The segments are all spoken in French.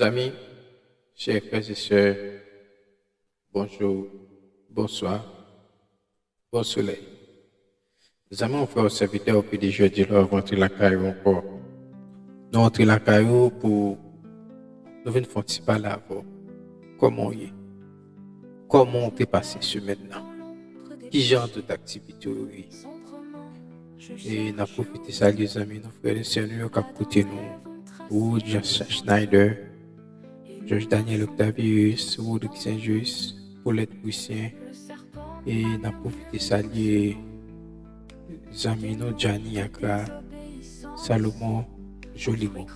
amis, chers frères et sœurs, bonjour, bonsoir, bon soleil. Nous avons fait au serviteur au PDG de leur rentrer la caillou encore. Nous rentrons la caillou pour nous venir faire un petit parler avant. Comment y est? Comment on peut passer ce maintenant? Qui genre d'activité oui? Et nous avons profité de ça, les amis, nos frères et sœurs, nous avons écouté nous, ou Josh Schneider, George Daniel Octavius, Woodrow Saint-Just, Paulette Buissien, et nous avons profité de ça, les amis, nous, Gianni Akra, Salomon, Jolimo.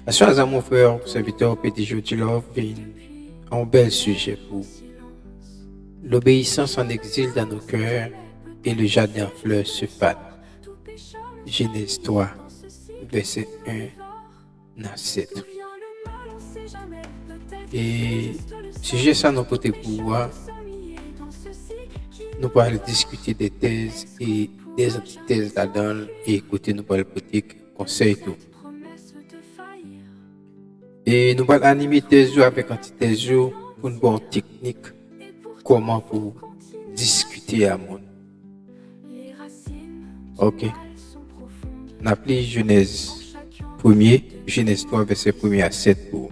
À ce moment, mon frère, serviteur, Petit Jody Love, un bel sujet pour l'obéissance en exil dans nos cœurs et le jardin en fleurs se fane. Genèse 3, verset 1 à 7. Et sujet ça, nous côté pouvoir, nous allons discuter des thèses et des antithèses là-dedans et écouter nous parler politique, conseil tout. Et nous allons animer thèse avec antithèse pour une bonne technique, comment pour discuter à monde. Ok. On appelle Genèse 1er, Genèse 3, verset 1 à 7 pour.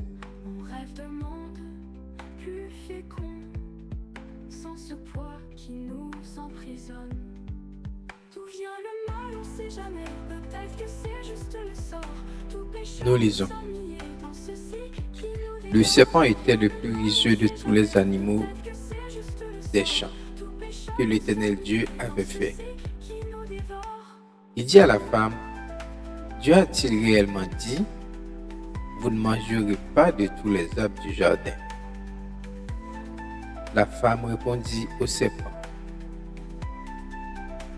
Nous lisons. Le serpent était le plus rusé de tous les animaux des champs que l'Éternel Dieu avait fait. Il dit à la femme, Dieu a-t-il réellement dit, vous ne mangerez pas de tous les arbres du jardin? La femme répondit au serpent,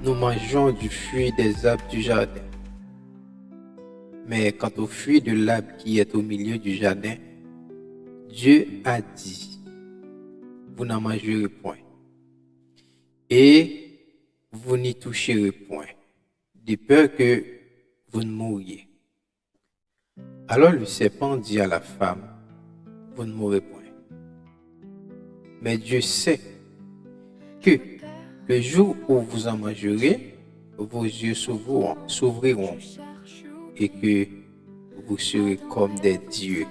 nous mangeons du fruit des arbres du jardin. Mais quant au fruit de l'arbre qui est au milieu du jardin, Dieu a dit, vous n'en mangerez point, et vous n'y toucherez point, de peur que vous ne mouriez. Alors le serpent dit à la femme, vous ne mourrez point. Mais Dieu sait que le jour où vous en mangerez, vos yeux s'ouvriront et que vous serez comme des dieux,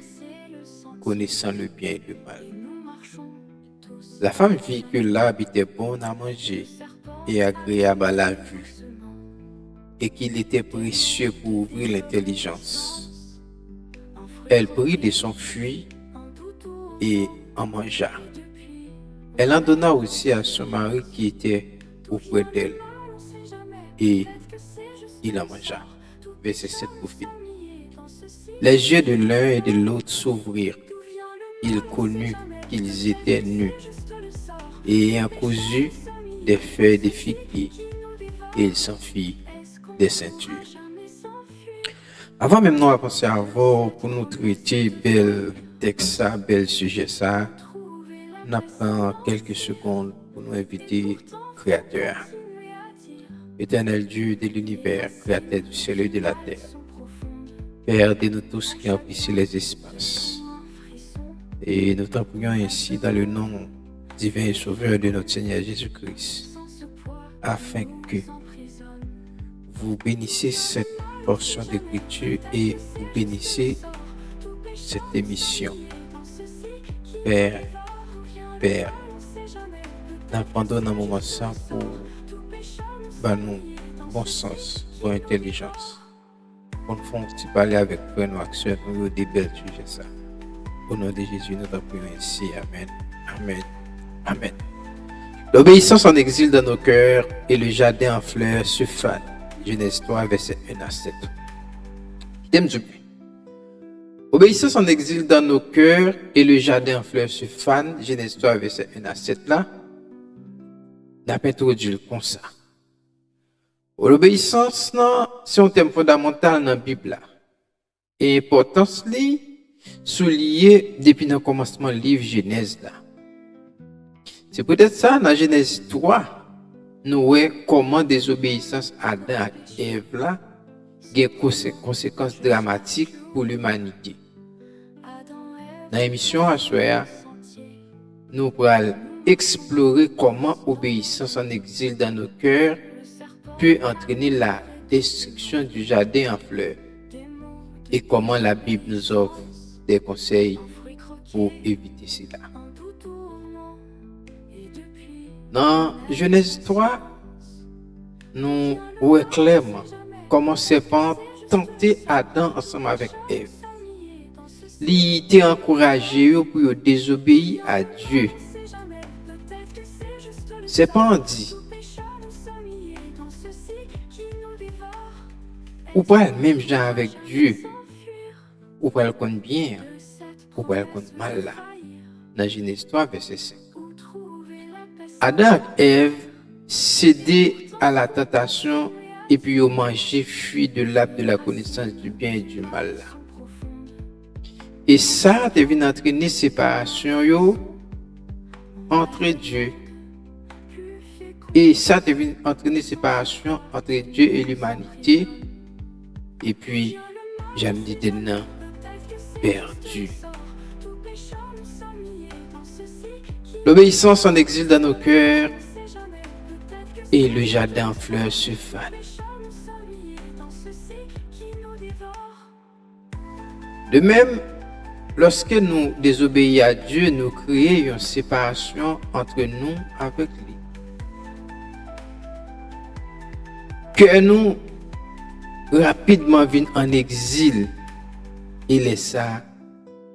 connaissant le bien et le mal. La femme vit que l'arbre était bon à manger et agréable à la vue, et qu'il était précieux pour ouvrir l'intelligence. Elle prit de son fruit et en mangea. Elle en donna aussi à son mari qui était auprès d'elle, et il en mangea. Verset 7 pour finir. Les yeux de l'un et de l'autre s'ouvrirent. Il connut qu'ils étaient nus, et ayant cousu des feuilles de figuier, et il s'en fit des ceintures. Avant même nous à penser à vous pour nous traiter bel texte ça, bel sujet ça, on prend quelques secondes pour nous inviter Créateur. Éternel Dieu de l'univers, Créateur du ciel et de la terre, Père de nous tous qui emplissez les espaces. Et nous t'en prions ainsi dans le nom divin et sauveur de notre Seigneur Jésus-Christ, afin que vous bénissez cette portion d'écriture et vous bénissez cette émission. Père, nous pardonnons un moment ça pour nous bon sens, bonne intelligence. Pour nous faire aussi parler avec frère nous action, nous des belles sujets ça. Au nom de Jésus, nous t'en prions ainsi. Amen. Amen. Amen. L'obéissance en exil dans nos cœurs et le jardin en fleurs se fane. Genèse 3, verset 1 à 7. Thème du bien. Obéissance en exil dans nos cœurs et le jardin en fleurs se fane. Genèse 3, verset 1 à 7 là. D'après introduit comme ça. L'obéissance, c'est un thème fondamental dans la Bible là. Et importance li soulignée depuis le commencement du livre Genèse là. C'est peut-être ça dans Genèse 3, nous voyons comment désobéissance Adam et Ève là a des conséquences dramatiques pour l'humanité. Dans l'émission à soir, nous allons explorer comment obéissance en exil dans nos cœurs peut entraîner la destruction du jardin en fleurs et comment la Bible nous offre des conseils pour éviter cela. Dans Genèse 3, nous voyons clairement comment serpent tentait Adam ensemble avec Ève. Il était encouragé pour désobéir à Dieu. Serpent dit, ou pas le même genre avec Dieu, ou pas le compte bien, ou pas le compte mal là. Dans Genèse 3, verset 5. Adam et Ève cédaient à la tentation et puis ils ont mangé, fui de l'arbre de la connaissance du bien et du mal là. Et ça devait entraîner séparation entre Dieu. Et ça devait entraîner séparation entre Dieu et l'humanité. Et puis, j'aime dire maintenant, perdu. L'obéissance en exil dans nos cœurs et le jardin en fleurs se fanent. De même, lorsque nous désobéissons à Dieu, nous créons une séparation entre nous avec lui. Que nous rapidement venons en exil et laisse ça,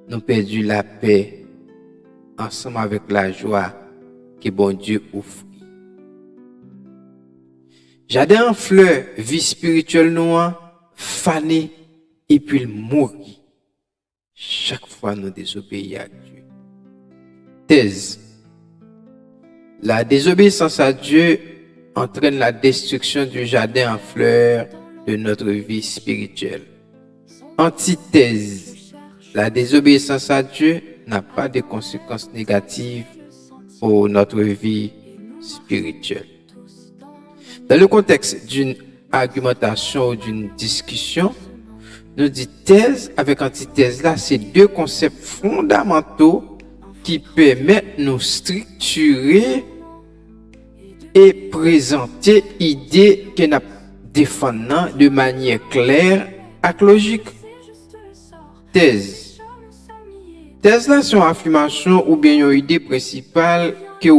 nous perdons la paix ensemble avec la joie que bon Dieu offre. Jardin en fleurs, vie spirituelle noire, fanée et puis mourir. Chaque fois nous désobéissons à Dieu. Thèse. La désobéissance à Dieu entraîne la destruction du jardin en fleurs de notre vie spirituelle. Antithèse. La désobéissance à Dieu n'a pas de conséquences négatives pour notre vie spirituelle. Dans le contexte d'une argumentation ou d'une discussion, nous dit thèse avec antithèse là, c'est deux concepts fondamentaux qui permettent de nous structurer et présenter l'idée que nous défendons de manière claire et logique. Thèse. Thèse là, c'est une affirmation ou bien une idée principale que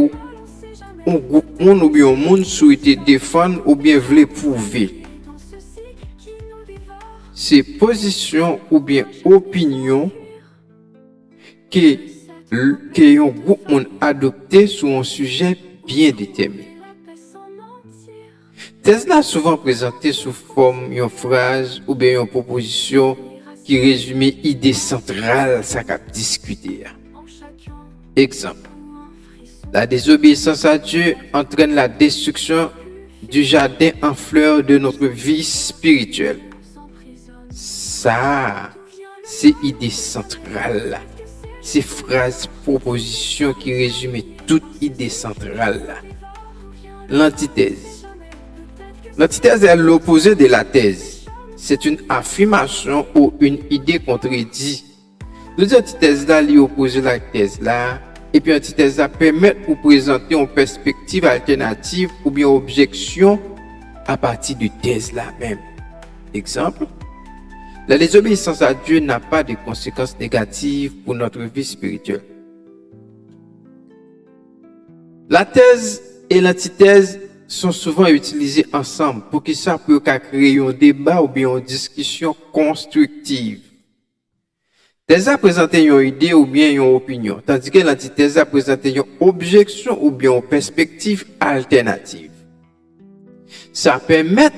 un groupe ou bien un monde souhaite défendre ou bien veut prouver. C'est position ou bien opinion que un groupe monde adopté sur un sujet bien déterminé. Thèse là souvent présentée sous forme d'une phrase ou bien une proposition qui résume l'idée centrale ça qu'a discuté. Exemple. La désobéissance à Dieu entraîne la destruction du jardin en fleurs de notre vie spirituelle. Ça, c'est l'idée centrale. Ces phrases, propositions qui résument toute idée centrale. L'antithèse. L'antithèse est l'opposé de la thèse. C'est une affirmation ou une idée contredite. Nous antithèses là, lui opposer la thèse là. Et puis, l'antithèse permet de présenter une perspective alternative ou bien objection à partir de thèse là même. Exemple, la désobéissance à Dieu n'a pas de conséquences négatives pour notre vie spirituelle. La thèse et l'antithèse sont souvent utilisées ensemble pour que ça peut créer un débat ou bien une discussion constructive. Thèse a présenté une idée ou bien une opinion, tandis que l'antithèse a présenté une objection ou bien une perspective alternative. Ça permet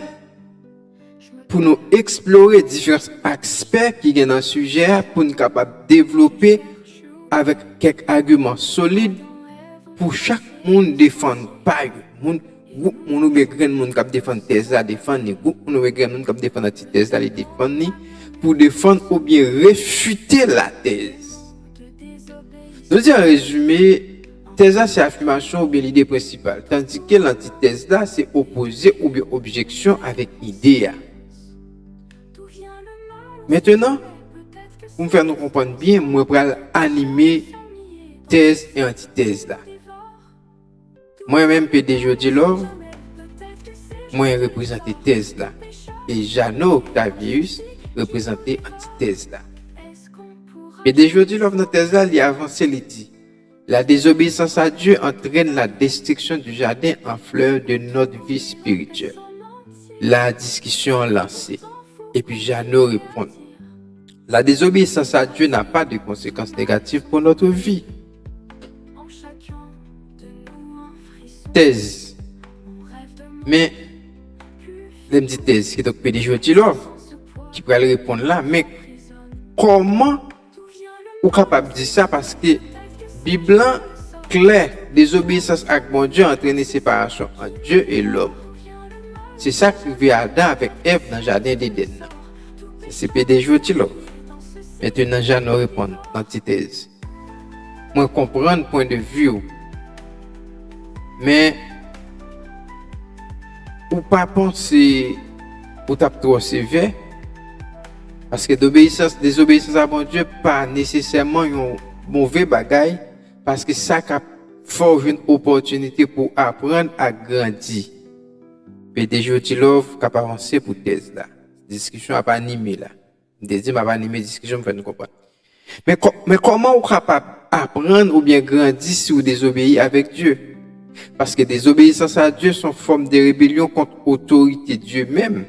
pour nous explorer différents aspects qui viennent dans le sujet pour nous capables de développer avec quelques arguments solides pour chaque monde défendre pas monde groupe on bien grand monde qui défendre thèse là défendre groupe on grand monde qui défendre antithèse là les défendre pour défendre ou bien réfuter la thèse. Nous disons en résumé, thèse c'est affirmation ou bien l'idée principale, tandis que l'antithèse là c'est opposé ou bien objection avec idée. Maintenant, pour me faire nous comprendre bien, moi pour animer thèse et antithèse là. Moi-même PDG de Love, moi représenter thèse là et Jeannot Octavius représenter antithèse là. PDG de Love dans thèse là, il a avancé, il dit la désobéissance à Dieu entraîne la destruction du jardin en fleurs de notre vie spirituelle. La discussion lancée. Et puis Jeannot répond. La désobéissance à Dieu n'a pas de conséquences négatives pour notre vie. Thèse. Mais, elle me dit thèse, qui est donc PDG de Love, qui pourrait répondre là, mais comment vous capable de dire ça parce que Bible clair, désobéissance à mon Dieu entraîne séparation entre Dieu et l'homme. C'est ça qui vit Adam avec Ève dans le jardin d'Éden. C'est PDG de Love. Maintenant, Jeannot répond l'antithèse. Moi, comprendre le point de vue. Mais, ou pas penser, ou taper trop sévère, parce que désobéissance à mon Dieu, pas nécessairement un mauvais bagage, parce que ça forge une opportunité pour apprendre à grandir. PDG de Love qui a avancé pour thèse là. Discussion n'a pas animé là. Dédi m'a pas animé discussion me fait nous comprendre. Mais comment on capable apprendre ou bien grandir si on désobéit avec Dieu? Parce que désobéissance à Dieu sont forme de rébellion contre l'autorité de Dieu même.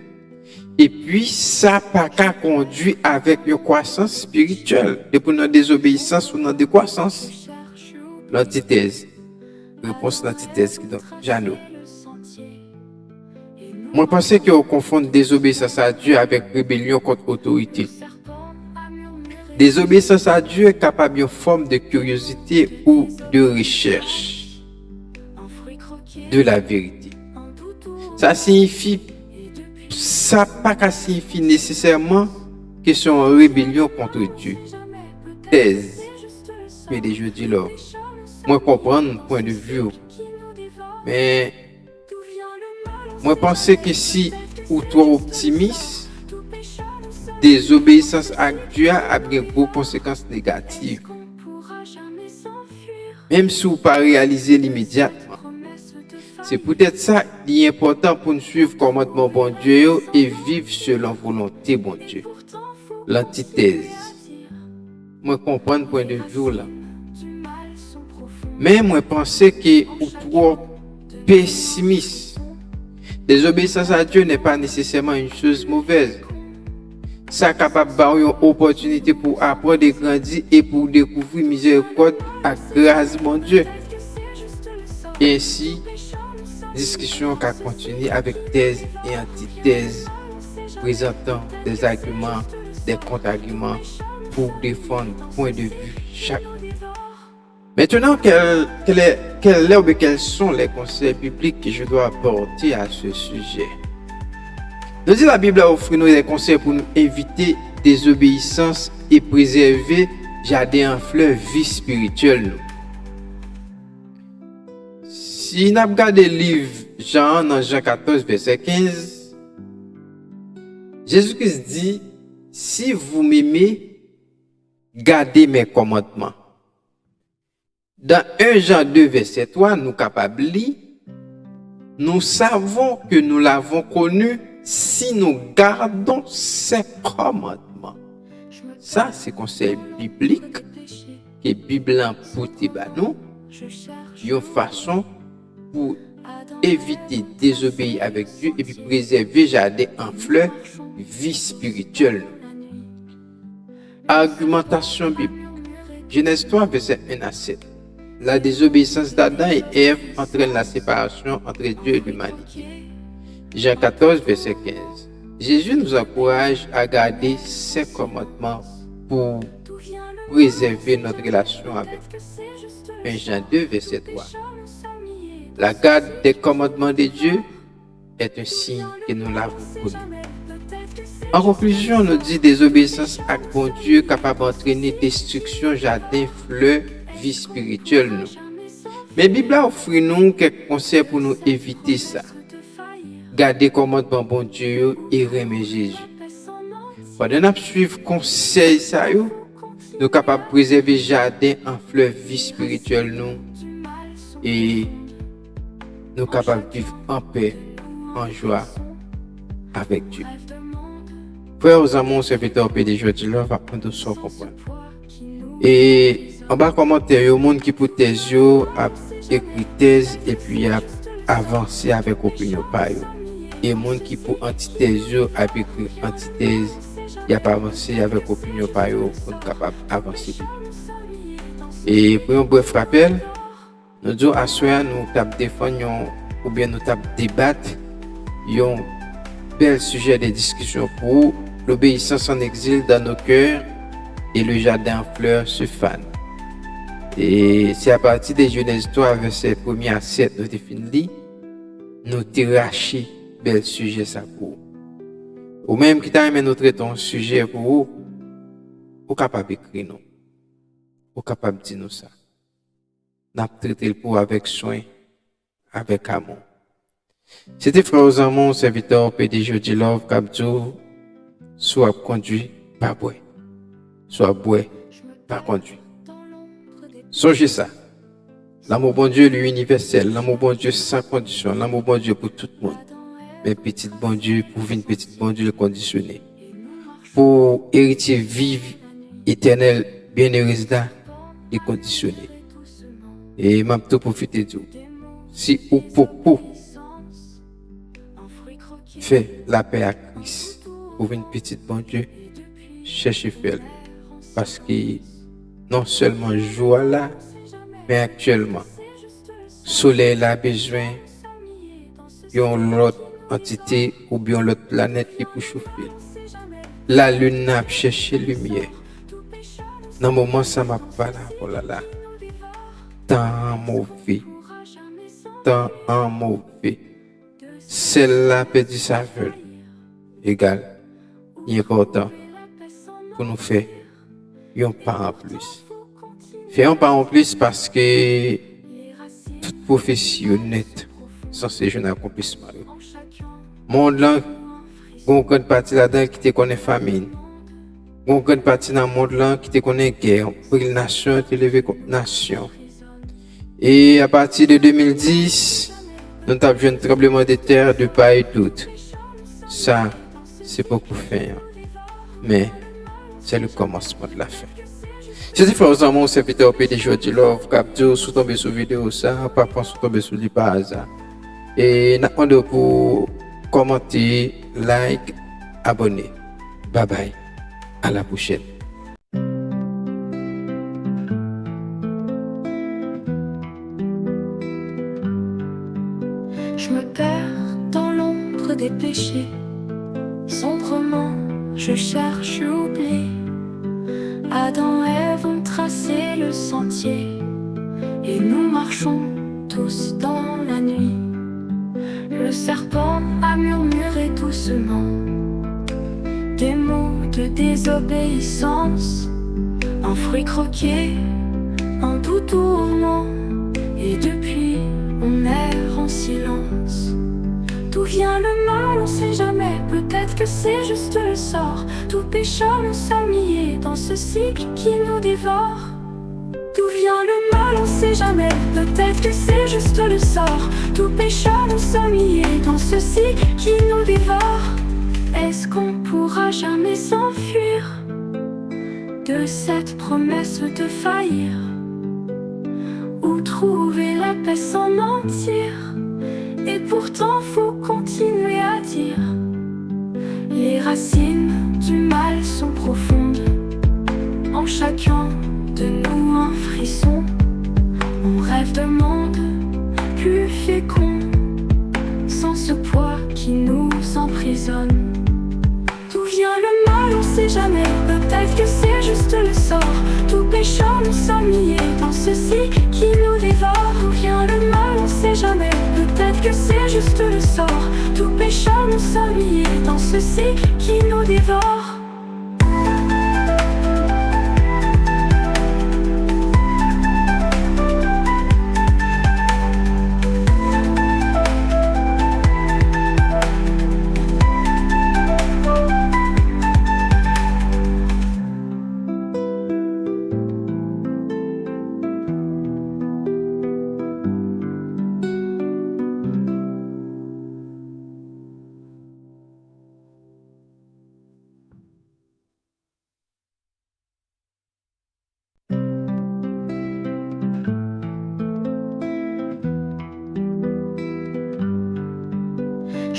Et puis ça pas qu'à conduire avec une croissance spirituelle. Depuis notre désobéissance ou notre décroissance. L'antithèse. Réponse l'antithèse qui donc Jeannot. Moi, je pense qu'on confond désobéissance à Dieu avec rébellion contre l'autorité. Désobéissance à Dieu est capable d'une forme de curiosité ou de recherche de la vérité. Ça pas qu'à signifier nécessairement que c'est une rébellion contre Dieu. Thèse. Mais des jeudis là. Moi, comprendre mon point de vue. Mais, moi, pense que si ou trop optimiste, désobéissance à Dieu a beaucoup de conséquences négatives. Même si vous ne pas réaliser l'immédiatement. C'est peut-être ça qui est important pour nous suivre le commandement bon Dieu et vivre selon la volonté bon Dieu. L'antithèse. Moi, comprends le point de vue là. Mais moi, pense que ou trop pessimiste. Désobéissance à Dieu n'est pas nécessairement une chose mauvaise. Ça est capable d'avoir une opportunité pour apprendre et grandir et pour découvrir miséricorde à grâce mon Dieu. Et ainsi, discussion qui continue avec thèse et antithèse, présentant des arguments, des contre-arguments pour défendre point de vue chaque. Maintenant, quels sont les conseils bibliques que je dois apporter à ce sujet? Nous dit la Bible offre nous des conseils pour nous éviter désobéissance et préserver jardin en fleurs vie spirituelle. Si nous regardons le livre Jean dans Jean 14 verset 15, Jésus-Christ dit, si vous m'aimez, gardez mes commandements. Dans 1 Jean 2 verset 3, nous capables de lire, nous savons que nous l'avons connu si nous gardons ses commandements. Ça, c'est conseil biblique que la Bible a porté à nous. Une façon pour éviter de désobéir avec Dieu et puis préserver jardin en fleurs, vie spirituelle. Argumentation biblique. Genèse 3, verset 1 à 7. La désobéissance d'Adam et Ève entraîne la séparation entre Dieu et l'humanité. Jean 14, verset 15. Jésus nous encourage à garder ses commandements pour préserver notre relation avec lui. 1 Jean 2, verset 3. La garde des commandements de Dieu est un signe que nous l'avons connu. En conclusion, on nous dit désobéissance à bon Dieu capable d'entraîner destruction, jardin, fleurs, vie spirituelle. Mais la Bible offre nous quelques conseils pour nous éviter ça. Garder commandement bon Dieu et aimer Jésus. Pendant que nous suivons conseils ça, nous capables de préserver jardin en fleurs vie spirituelle nous et nous capables de vivre en paix, en joie avec Dieu. Frères aux amours, serviteurs PDG de Love, apprendre de s'en comprendre. Et en bas commentaire, il y a un monde qui pour tes yeux a écrit thèse et puis a avancé avec opinion par eux. Et un monde qui pour antithèse a écrit antithèse, il a pas avancé avec opinion par eux pour être capable d'avancer. Et pour un bref rappel, nous disons à soi nous tap défendre ou bien nous tap débattre un bel sujet de discussion pour l'obéissance en exil dans nos cœurs et le jardin en fleurs se fane. Et c'est à partir de Genèse 3, verset 1 à 7, nous définissons, nous t'irracher bel sujet ça pour. Ou même qui t'a aimé nous traiter un sujet pour vous, ou capable d'écrire nous, ou capable de dire nous ça. N'a traité le pour avec soin, avec amour. C'était frère aux amours, serviteur PDG de Love, Capdio, soit conduit, pas boire. Soit boire, pas conduit. Songez ça. L'amour bon Dieu, lui universel. L'amour bon Dieu sans condition. L'amour bon Dieu pour tout le monde. Mais petit bon Dieu, pour une petite bon Dieu conditionné. Pour héritier vivre, éternel, bien-heureux, et conditionné. Et m'a tout profiter de tout. Si ou pour fait la paix à Christ pour une petite bon Dieu, cherchez faire. Parce que non seulement joie là, mais actuellement, soleil là besoin d'une autre entité ou bien l'autre planète qui peut chauffer. La lune n'a pas cherché lumière. Dans le moment ça m'a pas là, oh là là. Tant mauvais. Celle-là perdit sa veuve. Égal, il est important pour nous faire un pas en plus. Faire un pas en plus parce que toute prophétie honnête sans ces jeunes accomplissements. Monde là, une grande partie là-dedans qui te connaît famine. Une grande partie dans le monde là qui te connaît guerre. Pour une nation, te lever contre nation. Et à partir de 2010, nous avons vu un tremblement de terre de part et d'autre. Ça, c'est beaucoup fait. Mais c'est le commencement de la fin. Je dis frères aux amours, serviteur PDG de Love, Capdio, sous tomber sur vidéo ça, pas sous tomber sur lui par hasard. Et nous demandons pour commenter, like, abonner. Bye bye. À la prochaine. Je me perds dans l'ombre des péchés. Sombrement, je cherche l'oubli. Adam et Ève ont tracé le sentier et nous marchons tous dans la nuit. Le serpent a murmuré doucement des mots de désobéissance, un fruit croqué, un doux tourment, et depuis on erre en silence. D'où vient le mal, on sait jamais, peut-être que c'est juste le sort. Tout pécheur, nous sommes liés dans ce cycle qui nous dévore. D'où vient le mal, on sait jamais, peut-être que c'est juste le sort. Tout pécheur, nous sommes liés dans ce cycle qui nous dévore. Est-ce qu'on pourra jamais s'enfuir de cette promesse de faillir, ou trouver la paix sans mentir? Et pourtant faut continuer à dire. Les racines du mal sont profondes. En chacun de nous un frisson. On rêve de monde plus fécond, sans ce poids qui nous emprisonne. D'où vient le mal, on sait jamais, peut-être que c'est juste le sort. Tout pécheur, nous sommes liés dans ce cycle qui nous dévore. D'où vient le mal, on sait jamais, peut-être que c'est juste le sort. Tout pécheur, nous sommes liés dans ce cycle qui nous dévore.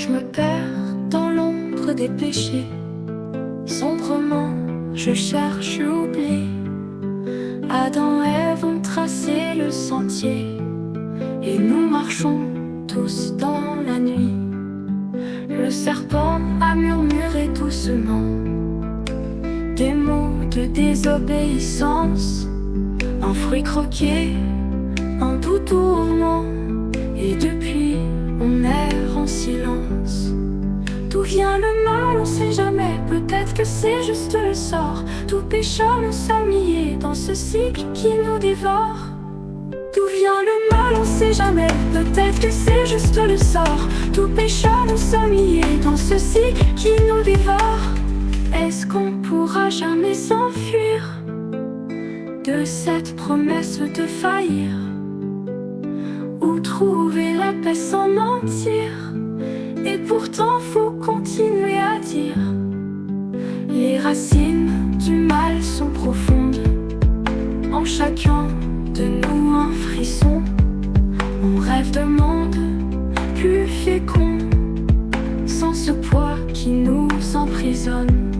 Je me perds dans l'ombre des péchés. Sombrement, je cherche l'oubli. Adam et Ève ont tracé le sentier, et nous marchons tous dans la nuit. Le serpent a murmuré doucement des mots de désobéissance, un fruit croqué, un doux tourment, et depuis on erre en silence. D'où vient le mal, on sait jamais, peut-être que c'est juste le sort. Tout pécheur nous sommes liés dans ce cycle qui nous dévore. D'où vient le mal, on sait jamais, peut-être que c'est juste le sort. Tout pécheur nous sommes liés dans ce cycle qui nous dévore. Est-ce qu'on pourra jamais s'enfuir de cette promesse de faillir? Où trouver la paix sans mentir? Et pourtant faut continuer à dire. Les racines du mal sont profondes, en chacun de nous un frisson. On rêve de monde plus fécond, sans ce poids qui nous emprisonne.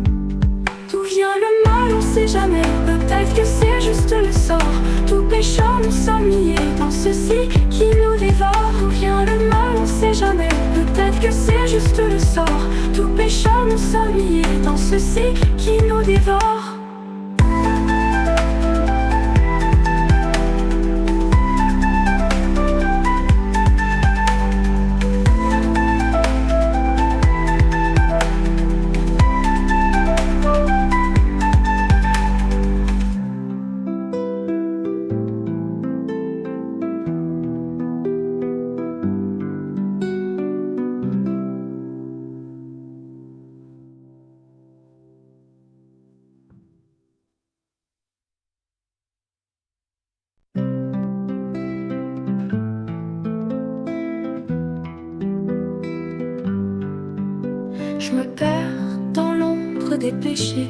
D'où vient le mal, on sait jamais, peut-être que c'est juste le sort. Tout pécheur nous sommes liés dans ce cycle qui nous dévore. D'où vient le mal, on sait jamais, peut-être que c'est juste le sort. Tout pécheur nous sommes liés dans ce cycle qui nous dévore. Je me perds dans l'ombre des péchés.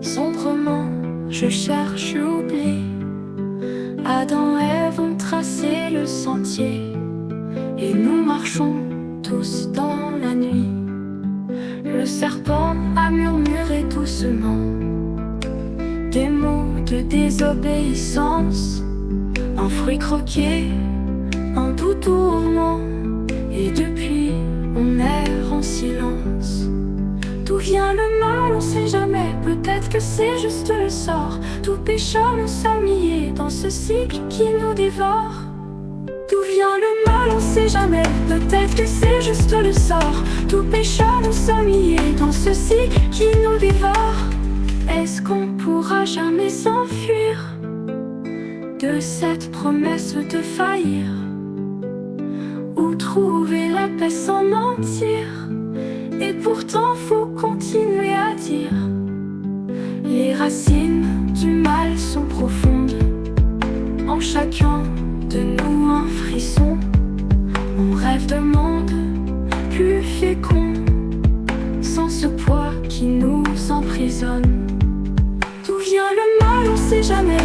Sombrement, je cherche l'oubli. Adam et Ève ont tracé le sentier, et nous marchons tous dans la nuit. Le serpent a murmuré doucement des mots de désobéissance, un fruit croqué, un doux tourment, et depuis on erre en silence. D'où vient le mal, on sait jamais, peut-être que c'est juste le sort. Tout pécheur nous sommes liés dans ce cycle qui nous dévore. D'où vient le mal, on sait jamais, peut-être que c'est juste le sort. Tout pécheur nous sommes liés dans ce cycle qui nous dévore. Est-ce qu'on pourra jamais s'enfuir de cette promesse de faillir? Où trouver la paix sans mentir? Et pourtant faut continuer à dire. Les racines du mal sont profondes, en chacun de nous un frisson. On rêve de monde plus fécond, sans ce poids qui nous emprisonne. D'où vient le mal, on sait jamais.